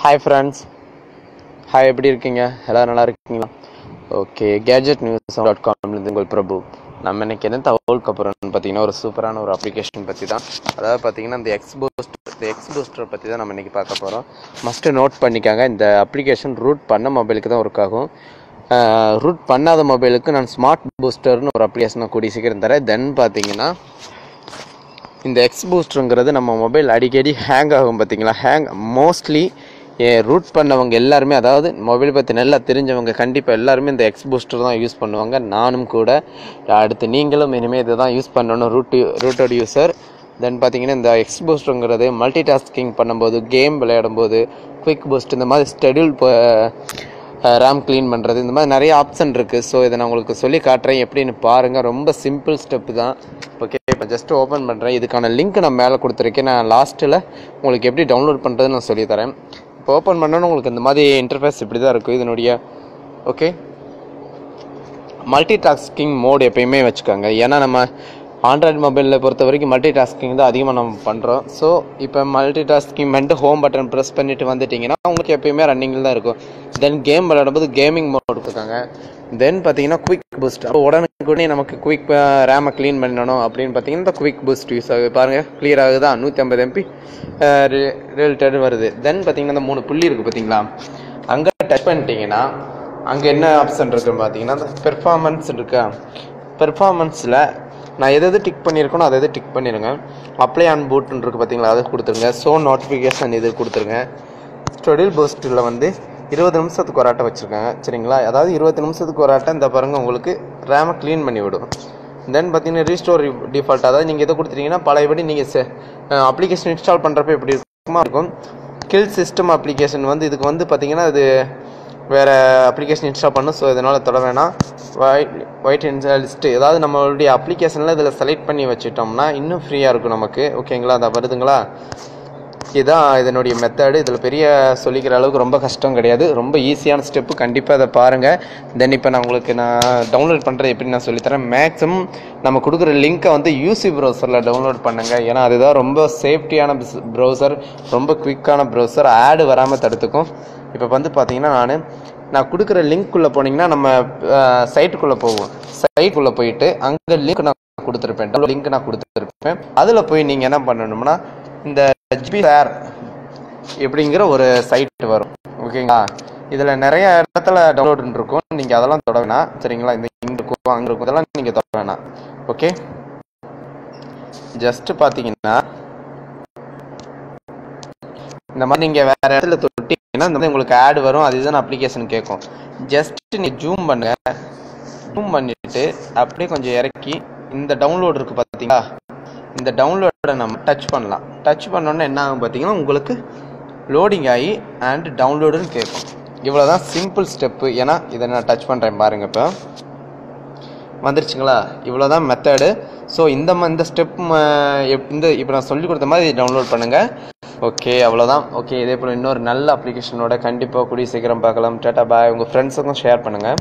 Hi friends, hi, எப்படி இருக்கீங்க? எல்லோரும் நல்லா இருக்கீங்களா? ஓகே, gadgetnews.com உங்கள் பிரபு. நம்ம இன்னைக்கு என்ன தகவலுக்கு அப்புறம்னு பார்த்தீங்கன்னா ஒரு சூப்பரான ஒரு அப்ளிகேஷன் பற்றி தான். அதாவது பார்த்தீங்கன்னா இந்த எக்ஸ் பூஸ்டர் பற்றி தான் நம்ம இன்றைக்கி பார்க்க போகிறோம். மஸ்ட்டு நோட் பண்ணிக்காங்க, இந்த அப்ளிகேஷன் ரூட் பண்ண மொபைலுக்கு தான் ஒர்க் ஆகும். ரூட் பண்ணாத மொபைலுக்கு நான் ஸ்மார்ட் பூஸ்டர்னு ஒரு அப்ளிகேஷனை கூடிய சீக்கிரம் தரேன். தென் பார்த்தீங்கன்னா இந்த எக்ஸ் பூஸ்டருங்கிறது நம்ம மொபைல் அடிக்கடி ஹேங் ஆகும் பார்த்தீங்களா. மோஸ்ட்லி ரூட் பண்ணவங்க எல்லாருமே, அதாவது மொபைல் பற்றி நல்லா தெரிஞ்சவங்க கண்டிப்பாக எல்லாருமே இந்த எக்ஸ் பூஸ்டர் தான் யூஸ் பண்ணுவாங்க. நானும் கூட. அடுத்து நீங்களும் இனிமேல் இதை தான் யூஸ் பண்ணணும், ரூட்டட் யூஸர். தென் பார்த்தீங்கன்னா இந்த எக்ஸ் பூஸ்டருங்கிறது மல்டி டாஸ்கிங் பண்ணும்போது, கேம் விளையாடும்போது, குயிக் பூஸ்ட், இந்த மாதிரி ஸ்டெடியூல், ரேம் க்ளீன் பண்ணுறது, இந்த மாதிரி நிறைய ஆப்ஷன் இருக்குது. ஸோ இதை நான் உங்களுக்கு சொல்லி காட்டுறேன், எப்படின்னு பாருங்கள். ரொம்ப சிம்பிள் ஸ்டெப்பு தான். ஓகே, இப்போ ஜஸ்ட்டு ஓப்பன் பண்ணுறேன். இதுக்கான லிங்க் நான் மேலே கொடுத்துருக்கேன். நான் லாஸ்ட்டில் உங்களுக்கு எப்படி டவுன்லோட் பண்ணுறதுன்னு நான் சொல்லித்தரேன். இப்போ ஓப்பன் பண்ணோன்னு உங்களுக்கு இந்த மாதிரி இன்டர்ஃபேஸ் இப்படி தான் இருக்கும் இதனுடைய. ஓகே, மல்டி டாஸ்கிங் மோட் எப்பயுமே வச்சுக்கோங்க. ஏன்னா நம்ம ஆண்ட்ராய்டு மொபைலில் பொறுத்த வரைக்கும் மல்டி டாஸ்கிங் தான் அதிகமாக நம்ம பண்ணுறோம். ஸோ இப்போ மல்டி டாஸ்கிங் பண்ணிட்டு ஹோம் பட்டன் ப்ரெஸ் பண்ணிட்டு வந்துட்டிங்கன்னா உங்களுக்கு எப்பயுமே ரன்னிங்கில் தான் இருக்கும். தென் கேம் விளையாடும்போது கேமிங் மோட் கொடுத்துருக்காங்க. தென் பார்த்தீங்கன்னா குயிக் பூஸ்ட், உடனே நமக்கு குயிக் ரேமை க்ளீன் பண்ணணும் அப்படின்னு பார்த்தீங்கன்னா இந்த குயிக் பூஸ்ட் யூஸ் ஆகுது. பாருங்கள், கிளியர் ஆகுதா? 150 MB ரிலேட்டட் வருது. தென் பார்த்தீங்கன்னா இந்த 3 புள்ளி இருக்குது பார்த்தீங்களா, அங்கே டச் பண்ணிட்டீங்கன்னா அங்கே என்ன ஆப்ஷன் இருக்குன்னு பார்த்தீங்கன்னா அந்த பெர்ஃபார்மன்ஸ் இருக்கா. பெர்ஃபார்மன்ஸில் நான் எது டிக் பண்ணியிருக்கணும் அதை டிக் பண்ணிடுங்க. அப்ளை ஆன் பூட்னு இருக்குது பார்த்தீங்களா, அதை கொடுத்துருங்க. ஸோ நோட்டிஃபிகேஷன் இது கொடுத்துருங்க. ஸ்டெடியூல் பூஸ்ட்டில் வந்து 20 நிமிஷத்துக்கு ஒரு ஆட்டம் வச்சுருக்காங்க, சரிங்களா. அதாவது 20 நிமிஷத்துக்கு ஒரு ஆட்டம் இந்த பாருங்கள் உங்களுக்கு ரேமை க்ளீன் பண்ணி விடும். தென் பார்த்தீங்கன்னா ரீஸ்டோர் டிஃபால்ட், அதாவது நீங்கள் எதை கொடுத்துட்டீங்கன்னா பழையபடி நீங்கள் அப்ளிகேஷன் இன்ஸ்டால் பண்ணுறப்ப எப்படி இருக்கும். கில் சிஸ்டம் அப்ளிகேஷன் வந்து இதுக்கு வந்து பார்த்தீங்கன்னா இது வேறு அப்ளிகேஷன் இன்ஸ்டால் பண்ணும். ஸோ இதனால் தொட வேணாம். ஒயிட் லிஸ்ட்டு, ஏதாவது நம்மளுடைய அப்ளிகேஷனில் இதில் செலக்ட் பண்ணி வச்சுட்டோம்னா இன்னும் ஃப்ரீயாக இருக்கும் நமக்கு. ஓகேங்களா, அதை வருதுங்களா. இதுதான் இதனுடைய மெத்தடு. இதில் பெரிய சொல்லிக்கிற அளவுக்கு ரொம்ப கஷ்டம் கிடையாது, ரொம்ப ஈஸியான ஸ்டெப்பு. கண்டிப்பாக அதை பாருங்கள். தென் இப்போ நான் டவுன்லோட் பண்ணுறது எப்படி நான் சொல்லித்தரேன். மேக்ஸிமம் நம்ம கொடுக்குற லிங்க்கை வந்து யூசி ப்ரௌசரில் டவுன்லோட் பண்ணுங்கள். ஏன்னா அதுதான் ரொம்ப சேஃப்டியான ப்ரௌசர், ரொம்ப குவிக்கான ப்ரௌசர், ஆடு வராமல் தடுத்துக்கும். இப்போ வந்து பார்த்தீங்கன்னா நான் கொடுக்குற லிங்க்குள்ளே போனீங்கன்னா நம்ம சைட்டுக்குள்ளே போவோம். சைட்டுக்குள்ளே போயிட்டு அங்கே லிங்க் நான் கொடுத்துருப்பேன். அதில் போய் நீங்கள் என்ன பண்ணணும்னா இந்த GPShare எப்படிங்கிற ஒரு சைட் வரும். ஓகேங்களா, இதில் நிறைய இடத்துல டவுன்லோட் இருக்கும். நீங்கள் அதெல்லாம் தொட வேணாம், சரிங்களா. இந்த இங்கே இருக்கும் அங்கே இருக்கும், இதெல்லாம் நீங்கள் தொட வேணாம். ஓகே, ஜஸ்ட்டு பார்த்தீங்கன்னா இந்த மாதிரி நீங்கள் வேறு இடத்துல தொட்டிங்கன்னா இந்த மாதிரி உங்களுக்கு ஆடு வரும். அதுதான் அப்ளிகேஷன் கேட்கும். ஜஸ்ட்டு நீங்கள் ஜூம் பண்ணிவிட்டு அப்படியே கொஞ்சம் இறக்கி இந்த டவுன்லோட் இருக்குது பார்த்தீங்களா, இந்த டவுன்லோடை நம்ம டச் பண்ணலாம். டச் பண்ணோன்னே என்ன ஆகும் பார்த்தீங்கன்னா உங்களுக்கு லோடிங் ஆகி அண்ட் டவுன்லோடுன்னு கேட்கும். இவ்வளோ தான் சிம்பிள் ஸ்டெப்பு. ஏன்னா இதை நான் டச் பண்ணுறேன் பாருங்கள், இப்போ வந்துருச்சுங்களா. இவ்வளோ தான் மெத்தடு. ஸோ இந்த ஸ்டெப் இப்போ நான் சொல்லி கொடுத்த மாதிரி டவுன்லோட் பண்ணுங்கள். ஓகே, அவ்வளோதான். ஓகே, இதே போல் இன்னொரு நல்ல அப்ளிகேஷனோட கண்டிப்பாக கூடிய சீக்கிரம் பார்க்கலாம். டாடா பாய். உங்கள் ஃப்ரெண்ட்ஸுக்கும் ஷேர் பண்ணுங்கள்.